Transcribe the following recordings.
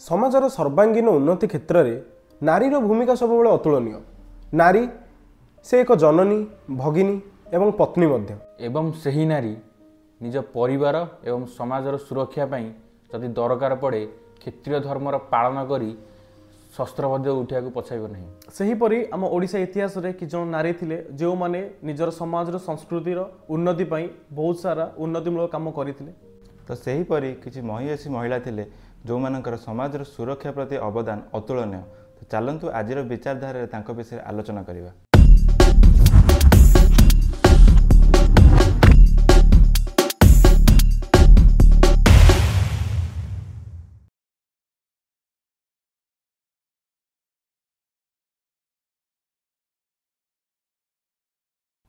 समाजर सर्वांगीन उन्नति क्षेत्र में नारीर भूमिका सब अतुलनीय। नारी से एक जननी भगिनी एवं पत्नी मध्य एवं सही नारी निज परिवार एवं समाजर सुरक्षा पाई जदि दरकार पड़े क्षत्रिय धर्मर पालन करी शस्त्र उठा पछाइब नहीं। सेहीपरि आम ओडिशा इतिहास रे कि जन नारी थिले जो माने निजर समाजर संस्कृतिर उन्नति पाई बहुत सारा उन्नतिमूलक काम करथिले। तो सेहीपरि किछि महिषी महिला थिले जो मानकर समाजर सुरक्षा प्रति अवदान अतुलनीय। तो चलंतु आजिर विचारधारा तांको विषय आलोचना करिबा।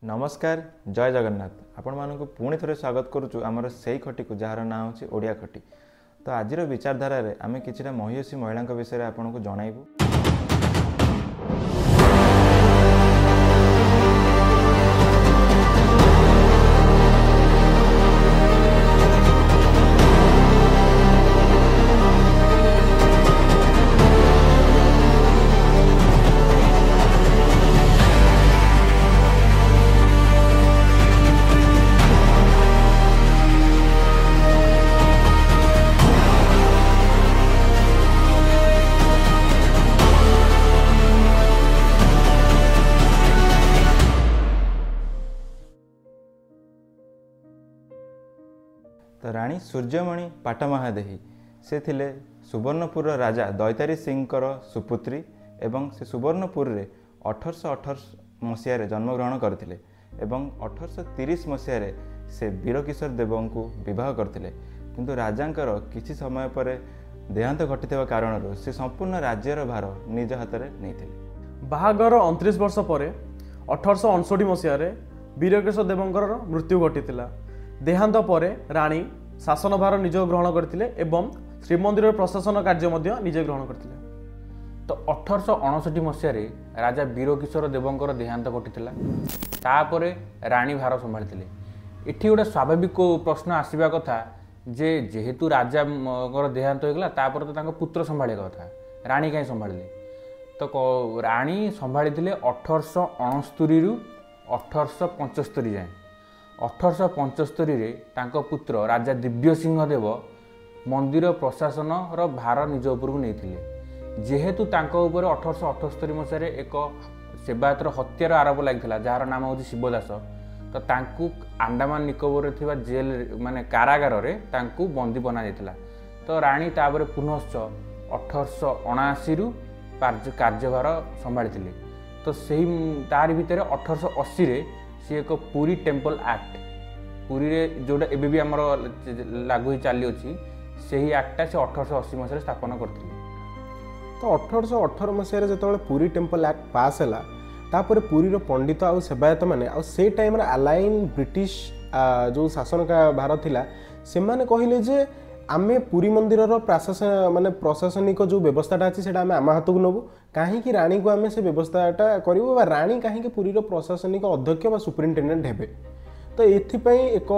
नमस्कार, जय जगन्नाथ। आपण मानक पुणी थे स्वागत करुचु आमर से खटी को जार ना होची ओडिया खटी। तो आजिर विचारधारा रे आमे किछिटा महिषी महिला विषय आपन को जणाइबु। तो राणी सूर्यमणि पाटमहादेही से थिले सुवर्णपुर राजा दैतारी सिंहकर सुपुत्री एवं से सुवर्णपुर रे 1818 मसीह जन्मग्रहण करथिले एवं 1830 मसीह से वीरकिशोर देव को विवाह करथिले। किंतु राजांकर किछि समय पर देहांत घटिथिबा कारणरू से संपूर्ण राज्यर भार निज हाथ में नैथिले। बाहागर 29 वर्ष पर 1859 मसीह वीरकिशोर देवंकर मृत्यु घटिथिला। देहांत पर राणी शासन भार निज ग्रहण करथिले एवं श्रीमंदिर प्रशासन कार्य मध्य निजे ग्रहण करथिले। तो 1859 मसीह राजा वीरकिशोर देवंकर देहांत घटिथिला। तापर राणी भार संभाळिथिले। एठी गोटे स्वाभाविक प्रश्न आसीबा कथा जे जेहेतु राजा देहांत होगला तापर तो तांको पुत्र संभाळे कथा, राणी काई संभाळिले। तो राणी संभाळिथिले 1869 रु 1875 जाए। 1875 तांको पुत्र राजा दिव्य सिंह देव मंदिर प्रशासन रो भार निज उपरକୁ नेइथिले। जेहेतु तांको ऊपर 1878 मसीह एक सेवायतर हत्यार आरोप लागिथिला जार नाम होची शिवदास। तो तांकु अंडमान निकोबर रे थिबा जेल माने कारागार रे तांकु बंदी बना जायतिला। तो राणी तापर पुनश्च 1879 रु कार्यभार संभाळिथिले। तो सही तार भितर 1880 रे सी एक पुरी टेम्पल एक्ट पुरी रे जोटा एबे भी हमर लागू चली अछि सही एक्टा से 1880 मसीह स्थापना करथिले। तो 1818 मसीह जो पुरी टेम्पल एक्ट पास है तापर पुरीर पंडित आउ सेवायत मैंने से टाइम अलाइन ब्रिटिश जो शासन का भार थिला से माने कहले जे आमे पुरी मंदिर प्रशासन माने प्रशासनिक जो व्यवस्थाटा अच्छी से आम हाथ को नबू कहीं राणी को आम से व्यवस्थाटा करूँ राणी कहीं पुरीर प्रशासनिक अध्यक्ष व सुपरिटेडेट हेबे। तो ये एक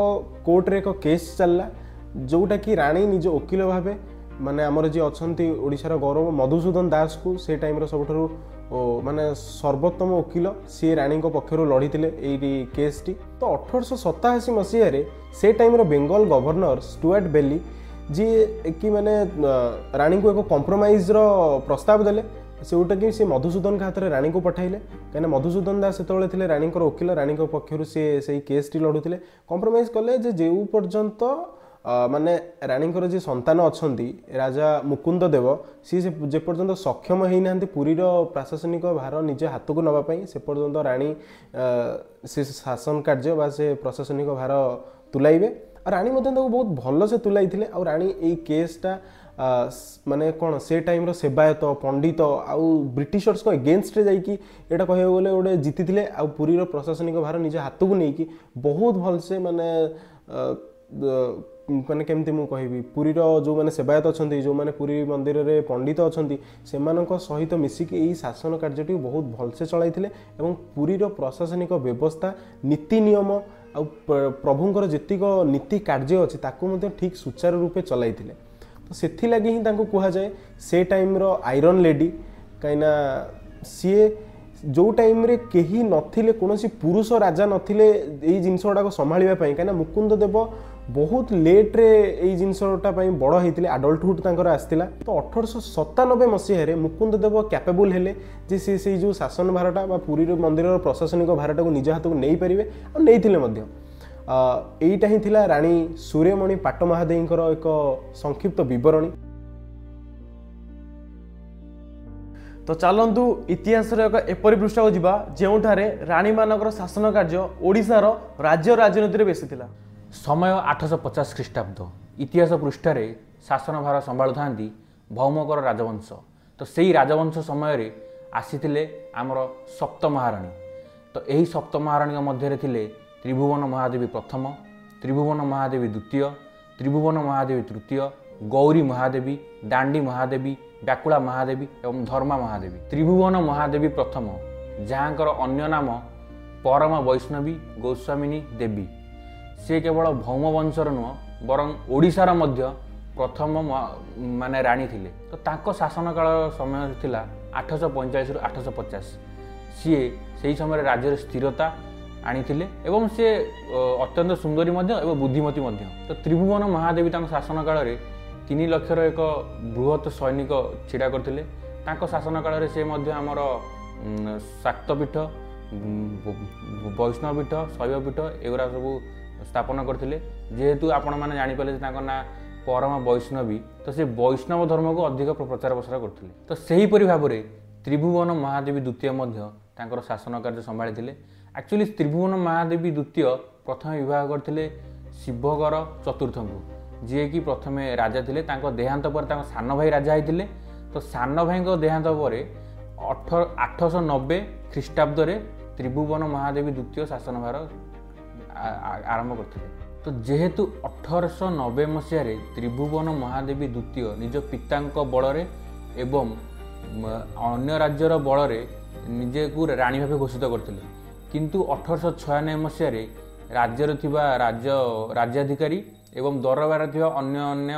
कोर्ट रे एक केस चलला जोटा कि राणी निज वकिल भावे माने आमर जी अच्छी ओडिशार गौरव मधुसूदन दास को से टाइम सबुठारु माने सर्वोत्तम वकिल सी राणी पक्षर लड़ी यही केस टी। तो 1887 मसीह से टाइम बेंगल गवर्नर स्टुअर्ट बेली जी कि माने राणी को एक कॉम्प्रोमाइज प्रस्ताव देले सेटा कि सी मधुसूदन के हाथ में राणी को पठाइले कहीं मधुसूदन दास से राणी वकिल राणी पक्षर से केस टी लड़ुले कॉम्प्रोमाइज कले जो पर्यंत माने राणी जी संतान अच्छा राजा मुकुंद देव सी जे पर्यंत सक्षम होना पुरीर प्रशासनिक भार निजे हाथ को नापी से पर्यंत राणी से शासन कार्य बा से प्रशासनिक भार तुलाइबे। राणी बहुत भल से तुलाई आ राणी यही केसटा माने कौन से टाइम रो सेवायत पंडित आउ ब्रिटिशर्स को एगेन्स्ट जाइकी एटा कहया गले गोटे जीति आ पुरीर प्रशासनिक भार निजे हाथ को नहीं बहुत भल से माने माने केमती मु कहबी पुरीर जो माने सेवायत अछंती जो माने पुरी मंदिर रे पंडित अछंती सेमानक सहित मिसिक एही शासन कार्यटी बहुत भल से चलाइथिले एवं पुरीर प्रशासनिक व्यवस्था नीति नियम आ प्रभुंकर जेतिक नीति कार्य अछि ताकू मध्ये ठीक सुचारू रूपे चलाइथिले। तो सेथिलागि ही तांको कुहा जाए से टाइम रो आयरन लेडी कहीं सीए जो टाइम रे केही नथिले कोनोसी पुरुष राजा नथिले एई जिंस गुडा को संभाळिबा पई कहीं मुकुंद देव बहुत लेट रे एई जिंसटा पई बड़ हेतिले एडल्टहुड तांकर आस्तिला तो 1897 मसीह मुकुंद देव कैपेबल हेले जे से जो शासन भारटा बा पुरी मंदिर प्रशासनिक भारटा को निज हाथ को नहीं पारे और नहीं मध्य एईटा ही थिला रानी सूर्यमणि पाटमहादेवींकर एक संक्षिप्त विवरणी। तो चलतु इतिहास एक एपरी पृष्ठा को जीवा जोठारे रानी मानकर शासन कार्य ओडिशार राज्य राजनीति बेसी थिला। समय 850 ख्रीष्टाब्द इतिहास पृष्ठार शासन भार संभालु था भौमकर राजवंश तो सही राजवंश समय आसीथिले आमर सप्त महाराणी तो यही सप्त महाराणी मध्य थिले त्रिभुवन महादेवी प्रथम त्रिभुवन महादेवी द्वितीय त्रिभुवन महादेवी तृतीय गौरी महादेवी दांडी महादेवी व्याकुला महादेवी एवं धर्मा महादेवी। त्रिभुवन महादेवी प्रथम जहाँकर अन्य नाम परम वैष्णवी गोस्वामिनी देवी से केवल भौम वंशर नुह बरं ओडिशार मध्य प्रथम माने राणी थिले तो तांको शासन काल समय थिला 845 रु 850 सी से समय राज्य स्थिरता आनीथिले एवं से अत्यंत सुंदरी मध्य एवं बुद्धिमती मध्य तो त्रिभुवन महादेवी तांको शासन काल रे 3 लाखर एक बृहत सैनिक छिड़ा करथिले तांको शासन काल रे से मध्य हमर शाक्तपीठ वैष्णवपीठ शैवपीठ एगुरा सब स्थापन करथिले जेहेतु आपण माने जानि पाले तांको ना परम वैष्णवी तो से वैष्णव धर्म को अधिक प्रचार प्रसार करथिले तो सही परि भाबरे त्रिभुवन महादेवी द्वितीय मध्य तांकर शासन कार्य संभाळिथिले। एक्चुअली त्रिभुवन महादेवी द्वितीय प्रथम विवाह करथिले शिवगर चतुर्थ को जी कि प्रथम राजा थिले तांको देहांत पर तांको सान भाई राजा होइथिले तो सान भाई को देहांत पर 890 ख्रीष्टाब्द रे त्रिभुवन महादेवी द्वितीय शासन भार आरंभ करते तो जेहेतु 1890 मसीह त्रिभुवन महादेवी द्वितीय निज पिता बल एवं अन्य राज्यर बल निजे को राणी भाव घोषित करते किंतु 1896 मसीह राज्यर थिबा राज्याधिकारी एवं दरबार थिबा अन्य अन्य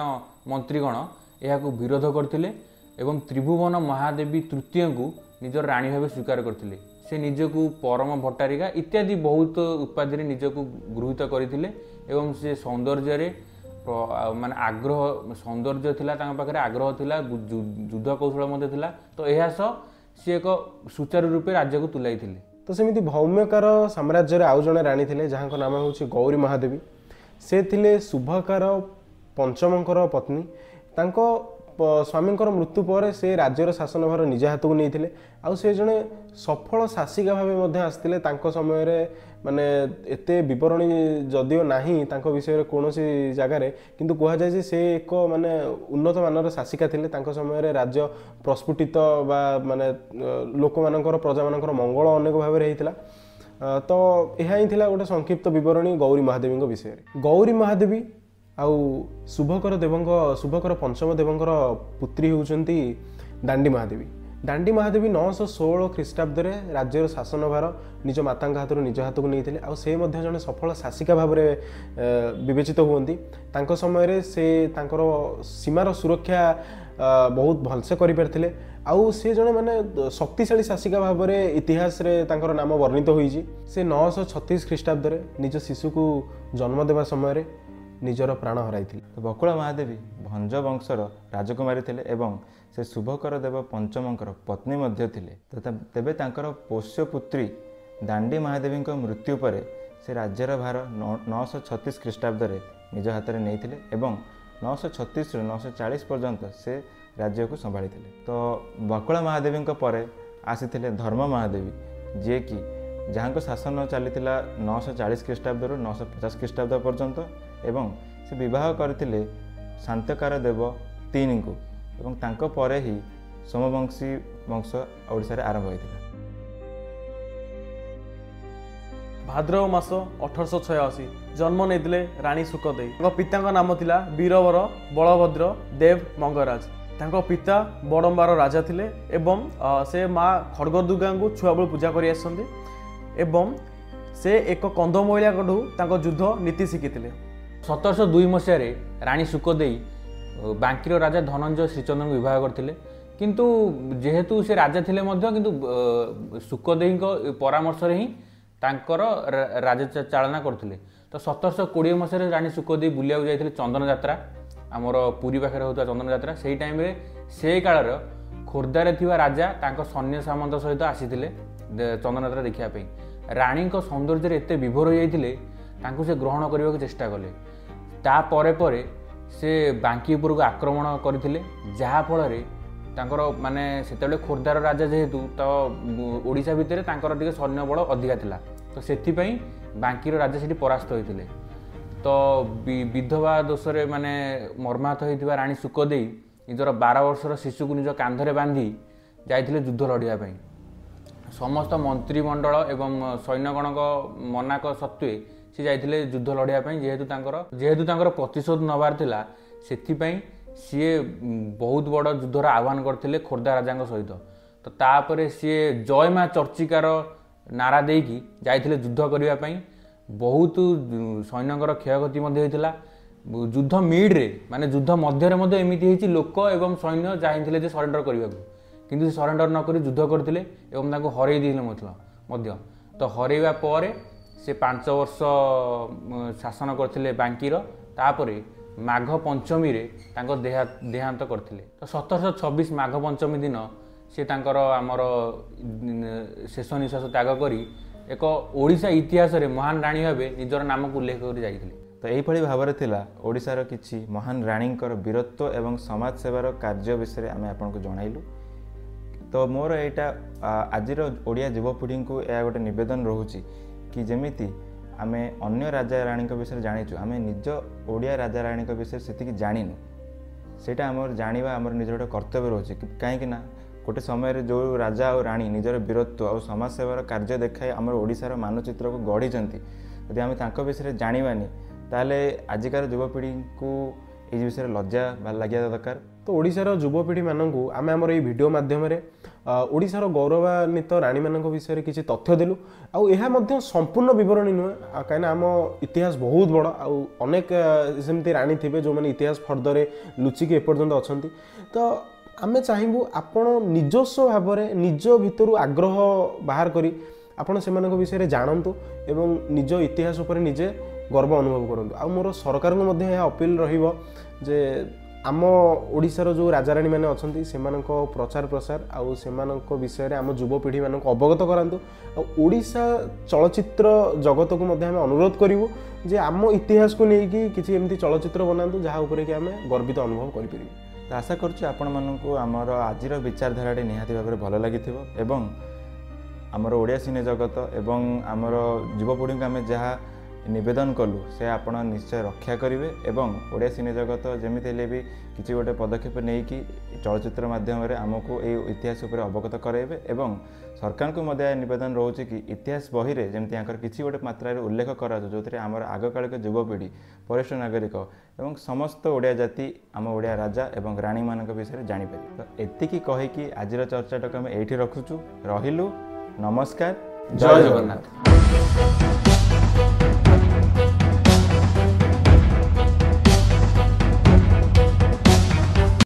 मंत्रीगण यह विरोध करते एवं त्रिभुवन महादेवी तृतीय को निजर राणी भाव स्वीकार करते से निजको परम भट्टारिका इत्यादि बहुत उपाधि निजको गृहीत करते एवं से सौंदर्य माने आग्रह सौंदर्य थिला तांका पाखरे आग्रह थिला युद्ध कौशल मध्य थिला तो यह सी एक सुचारू रूपे राज्य को तुलाई थिले। तो सेमिति भौम्यकार साम्राज्य आउ जड़े राणी थिले जहाँ नाम हूँ गौरी महादेवी से थिले शुभकार पंचमकर पत्नी तांको स्वामींकर मृत्यु पर से राज्यर शासन भार निज हाथ को नहीं आउ से जड़े सफल शासिका भाव आसते समय माने एते विवरणी जदियो नाही तांको विषय कौन जगार किंतु कह जाए से एक माने उन्नत मानर शासिका थिले तांको समय राज्य प्रस्फुटित बा माने लोक मानकर प्रजा मानकर मंगल अनेक भाव होता तो यह ही थिला गोटे संक्षिप्त विवरणी गौरी महादेवी विषय। गौरी महादेवी आउ शुभकर पंचम देवंकर पुत्री होउचंती दांडी महादेवी। दांडी महादेवी 916 ख्रीष्टाब्द राज्यर शासन भार निज माता हाथ निज हाथ को नहीं आउ से जड़े सफल शासिका भाव विवेचित हुंती तांको समय से तांकर सीमार सुरक्षा बहुत भलसे करें आउ से जड़े माने शक्तिशाली शासिका भाव इतिहास रे तांकर नाम वर्णित होईची से 936 ख्रीष्टाब्द निज शिशु को जन्म देवा समय निजर प्राण हराई तो बकुला महादेवी भंज वंशर राजकुमारी थिले एवं से शुभकर देव पंचमकर पत्नी मध्य थिले तो तेबे तांकर पोष्य पुत्री दांडी महादेवी मृत्यु पर से राज्यर भार 936 ख्रीष्टाब्द निज हाथ में नहीं एवं 936 रु 940 पर्यंत से राज्य को संभाली तो बकुला महादेवी पर आसी धर्म महादेवी जी कि जहाँ शासन चली 940 ख्रीष्टाब्द रु 950 ख्रीष्टाब्द पर्यंत एवं से विवाह करथिले शांतकार देव 3 को एवं तांको परे ही सोमवंशी वंश ओडिशा रे आरंभ होइथिला। भाद्रव मास 1886 जन्म नेइथिले रानी सुकदेई। तांको पिताଙ୍କ नाम थिला वीरवर बलभद्र देव मंगराज। तांको पिता बड़म्बार राजा थिले एवं से माँ खड़गदुर्गा को छुआ बेलू पूजा करि आसंती एवं से एक कंध महिला युद्ध नीति शिखी 1702 मसीह रानी सुकदेई ବାଙ୍କିର ରାଜା ଧନଞ୍ଜୟ ଶ୍ରୀଚନ୍ଦ୍ରଙ୍କୁ ବିବାହ କରିଥିଲେ। କିନ୍ତୁ ଯେହେତୁ ସେ ରାଜା ଥିଲେ ମଧ୍ୟ କିନ୍ତୁ ସୁକଦେବୀଙ୍କ ପରାମର୍ଶରେ ହିଁ ତାଙ୍କର ରାଜ୍ୟ ଚାଳନା କରୁଥିଲେ। ତ 1720 ମସିହାରେ ରାଣୀ ସୁକଦେବୀ ବୁଲିବାକୁ ଯାଇଥିଲେ ଚନ୍ଦନ ଯାତ୍ରା, ଆମର ପୁରୀ ପାଖରେ ହେଉଥିବା ଚନ୍ଦନ ଯାତ୍ରା। ସେଇ ଟାଇମ୍ରେ ସେଇ କାଳର ଖୋର୍ଦ୍ଧାରେ ଥିବା ରାଜା ତାଙ୍କ ସୈନ୍ୟ ସାମନ୍ତ ସହିତ ଆସିଥିଲେ ଚନ୍ଦନ ଯାତ୍ରା ଦେଖିବା ପାଇଁ। ରାଣୀଙ୍କ ସୌନ୍ଦର୍ଯ୍ୟରେ ଏତେ ବିଭୋର ହୋଇଯାଇଥିଲେ ତାଙ୍କୁ ସେ ଗ୍ରହଣ କରିବାକୁ ଚେଷ୍ଟା କଲେ। ତାପରେ ପରେ ସେ ବାଙ୍କି ଉପରକୁ ଆକ୍ରମଣ କରିଥିଲେ, ଯାହାଫଳରେ ତାଙ୍କର ମାନେ ସେତେବେଳେ ଖୋର୍ଦ୍ଧାର ରାଜା ଯେହେତୁ ତ ଓଡ଼ିଶା ଭିତରେ ତାଙ୍କର ଟିକେ ସୈନ୍ୟବଳ ଅଧିକା ଥିଲା, ତ ସେଥିପାଇଁ ବାଙ୍କିର ରାଜା ସେଠି ପରାସ୍ତ ହୋଇଥିଲେ। ତ ବିଧବା ଦୋଷରେ ମାନେ ମର୍ମାହତ ହୋଇଥିବା ରାଣୀ ସୁକଦେବୀ ନିଜର 12 ବର୍ଷର ଶିଶୁକୁ ନିଜ କାନ୍ଧରେ ବାନ୍ଧି ଯାଇଥିଲେ ଯୁଦ୍ଧ ଲଢ଼ିବା ପାଇଁ। ସମସ୍ତ ମନ୍ତ୍ରିମଣ୍ଡଳ ଏବଂ ସୈନ୍ୟଗଣଙ୍କ ମନାକ ସତ୍ତ୍ୱେ ସେ ଯାଇଥିଲେ ଯୁଦ୍ଧ ଲଢ଼ିବା ପାଇଁ। ଯେହେତୁ ତାଙ୍କର ପ୍ରତିଶୋଧ ନେବାର ଥିଲା, ସେଥିପାଇଁ ସିଏ ବହୁତ ବଡ଼ ଯୁଦ୍ଧର ଆହ୍ୱାନ କରିଥିଲେ ଖୋର୍ଦ୍ଧା ରାଜାଙ୍କ ସହିତ। ତ ତାପରେ ସିଏ ଜୟ ମା ଚର୍ଚ୍ଚିକାର ନାରା ଦେଇକି ଯାଇଥିଲେ ଯୁଦ୍ଧ କରିବା ପାଇଁ। ବହୁତ ସୈନ୍ୟଙ୍କର କ୍ଷୟକ୍ଷତି ମଧ୍ୟ ହୋଇଥିଲା। ଯୁଦ୍ଧ ମିଡ଼ରେ ମାନେ ଯୁଦ୍ଧ ମଧ୍ୟରେ ମଧ୍ୟ ଏମିତି ହେଇଛି ଲୋକ ଏବଂ ସୈନ୍ୟ ଚାହିଁଥିଲେ ଯେ ସରେଣ୍ଡର କରିବାକୁ, କିନ୍ତୁ ସେ ସରେଣ୍ଡର ନକରି ଯୁଦ୍ଧ କରିଥିଲେ ଏବଂ ତାଙ୍କୁ ହରେଇ ଦେଇଥିଲେ ମଧ୍ୟ। ତ ହରେଇବା ପରେ ସେ 5 ବର୍ଷ ଶାସନ କରିଥିଲେ ବାଙ୍କିର। ତାପରେ ମାଘ ପଞ୍ଚମୀରେ ତାଙ୍କ ଦେହାନ୍ତ କରିଥିଲେ। ତ 1726 ମାଘ ପଞ୍ଚମୀ ଦିନ ସେ ତାଙ୍କର ଆମର ଶେଷ ନିଶ୍ୱାସ ତ୍ୟାଗ କରି ଏକ ଓଡ଼ିଶା ଇତିହାସରେ ମହାନ ରାଣୀ ଭାବେ ନିଜର ନାମକୁ ଉଲ୍ଲେଖ କରି ଯାଇଥିଲେ। ତ ଏଇଭଳି ଭାବରେ ଥିଲା ଓଡ଼ିଶାର କିଛି ମହାନ ରାଣୀଙ୍କର ବୀରତ୍ୱ ଏବଂ ସମାଜ ସେବାର କାର୍ଯ୍ୟ ବିଷୟରେ ଆମେ ଆପଣଙ୍କୁ ଜଣାଇଲୁ। ତ ମୋର ଏଇଟା ଆଜିର ଓଡ଼ିଆ ଯୁବପିଢ଼ିଙ୍କୁ ଏହା ଗୋଟେ ନିବେଦନ ରହୁଛି କି ଯେମିତି ଆମେ ଅନ୍ୟ ରାଜା ରାଣୀଙ୍କ ବିଷୟରେ ଜାଣିଛୁ, ଆମେ ନିଜ ଓଡ଼ିଆ ରାଜା ରାଣୀଙ୍କ ବିଷୟରେ ସେତିକି ଜାଣିନୁ। ସେଇଟା ଆମର ଜାଣିବା ଆମର ନିଜର ଗୋଟେ କର୍ତ୍ତବ୍ୟ ରହୁଛି। କାହିଁକି ନା ଗୋଟେ ସମୟରେ ଯେଉଁ ରାଜା ଆଉ ରାଣୀ ନିଜର ବୀରତ୍ୱ ଆଉ ସମାଜ ସେବାର କାର୍ଯ୍ୟ ଦେଖାଇ ଆମର ଓଡ଼ିଶାର ମାନଚିତ୍ରକୁ ଗଢ଼ିଛନ୍ତି, ଯଦି ଆମେ ତାଙ୍କ ବିଷୟରେ ଜାଣିବାନି ତାହେଲେ ଆଜିକାର ଯୁବପିଢ଼ିଙ୍କୁ এই ବିଷୟରେ ଲଜ୍ଜା ଲାଗିବା ଦରକାର। ତ ଓଡ଼ିଶାର ଯୁବପିଢ଼ିମାନଙ୍କୁ ଆମେ ଆମର ଏଇ ଭିଡ଼ିଓ ମାଧ୍ୟମରେ ଓଡ଼ିଶାର ଗୌରବାନ୍ୱିତ ରାଣୀମାନଙ୍କ ବିଷୟରେ କିଛି ତଥ୍ୟ ଦେଲୁ। ଆଉ ଏହା ମଧ୍ୟ ସମ୍ପୂର୍ଣ୍ଣ ବିବରଣୀ ନୁହେଁ, କାହିଁକିନା ଆମ ଇତିହାସ ବହୁତ ବଡ଼ ଆଉ ଅନେକ ସେମିତି ରାଣୀ ଥିବେ ଯେଉଁମାନେ ଇତିହାସ ଫର୍ଦ୍ଦରେ ଲୁଚିକି ଏପର୍ଯ୍ୟନ୍ତ ଅଛନ୍ତି। ତ ଆମେ ଚାହିଁବୁ ଆପଣ ନିଜସ୍ୱ ଭାବରେ ନିଜ ଭିତରୁ ଆଗ୍ରହ ବାହାର କରି ଆପଣ ସେମାନଙ୍କ ବିଷୟରେ ଜାଣନ୍ତୁ ଏବଂ ନିଜ ଇତିହାସ ଉପରେ ନିଜେ ଗର୍ବ ଅନୁଭବ କରନ୍ତୁ। ଆଉ ମୋର ସରକାରଙ୍କୁ ମଧ୍ୟ ଏହା ଅପିଲ ରହିବ ଯେ ଆମ ଓଡ଼ିଶାର ଯେଉଁ ରାଜାରାଣୀମାନେ ଅଛନ୍ତି ସେମାନଙ୍କ ପ୍ରଚାର ପ୍ରସାର ଆଉ ସେମାନଙ୍କ ବିଷୟରେ ଆମ ଯୁବପିଢ଼ିମାନଙ୍କୁ ଅବଗତ କରାନ୍ତୁ। ଆଉ ଓଡ଼ିଶା ଚଳଚ୍ଚିତ୍ର ଜଗତକୁ ମଧ୍ୟ ଆମେ ଅନୁରୋଧ କରିବୁ ଯେ ଆମ ଇତିହାସକୁ ନେଇକି କିଛି ଏମିତି ଚଳଚ୍ଚିତ୍ର ବନାନ୍ତୁ ଯାହା ଉପରେ କି ଆମେ ଗର୍ବିତ ଅନୁଭବ କରିପାରିବୁ। ତ ଆଶା କରୁଛୁ ଆପଣମାନଙ୍କୁ ଆମର ଆଜିର ବିଚାରଧାରାଟି ନିହାତି ଭାବରେ ଭଲ ଲାଗିଥିବ ଏବଂ ଆମର ଓଡ଼ିଆ ସିନେ ଜଗତ ଏବଂ ଆମର ଯୁବପିଢ଼ିଙ୍କୁ ଆମେ ଯାହା ନିବେଦନ କଲୁ ସେ ଆପଣ ନିଶ୍ଚୟ ରକ୍ଷା କରିବେ ଏବଂ ଓଡ଼ିଆ ସିନେ ଜଗତ ଯେମିତି ହେଲେ ବି କିଛି ଗୋଟେ ପଦକ୍ଷେପ ନେଇକି ଚଳଚ୍ଚିତ୍ର ମାଧ୍ୟମରେ ଆମକୁ ଏଇ ଇତିହାସ ଉପରେ ଅବଗତ କରାଇବେ ଏବଂ ସରକାରଙ୍କୁ ମଧ୍ୟ ନିବେଦନ ରହୁଛି କି ଇତିହାସ ବହିରେ ଯେମିତି ୟାଙ୍କର କିଛି ଗୋଟେ ମାତ୍ରାରେ ଉଲ୍ଲେଖ କରାଯାଉ ଯେଉଁଥିରେ ଆମର ଆଗକାଳିକ ଯୁବପିଢ଼ି ବରିଷ୍ଠ ନାଗରିକ ଏବଂ ସମସ୍ତ ଓଡ଼ିଆ ଜାତି ଆମ ଓଡ଼ିଆ ରାଜା ଏବଂ ରାଣୀମାନଙ୍କ ବିଷୟରେ ଜାଣିପାରିବେ। ତ ଏତିକି କହିକି ଆଜିର ଚର୍ଚ୍ଚାଟାକୁ ଆମେ ଏଇଠି ରଖୁଛୁ। ରହିଲୁ, ନମସ୍କାର, ଜୟ ଜଗନ୍ନାଥ।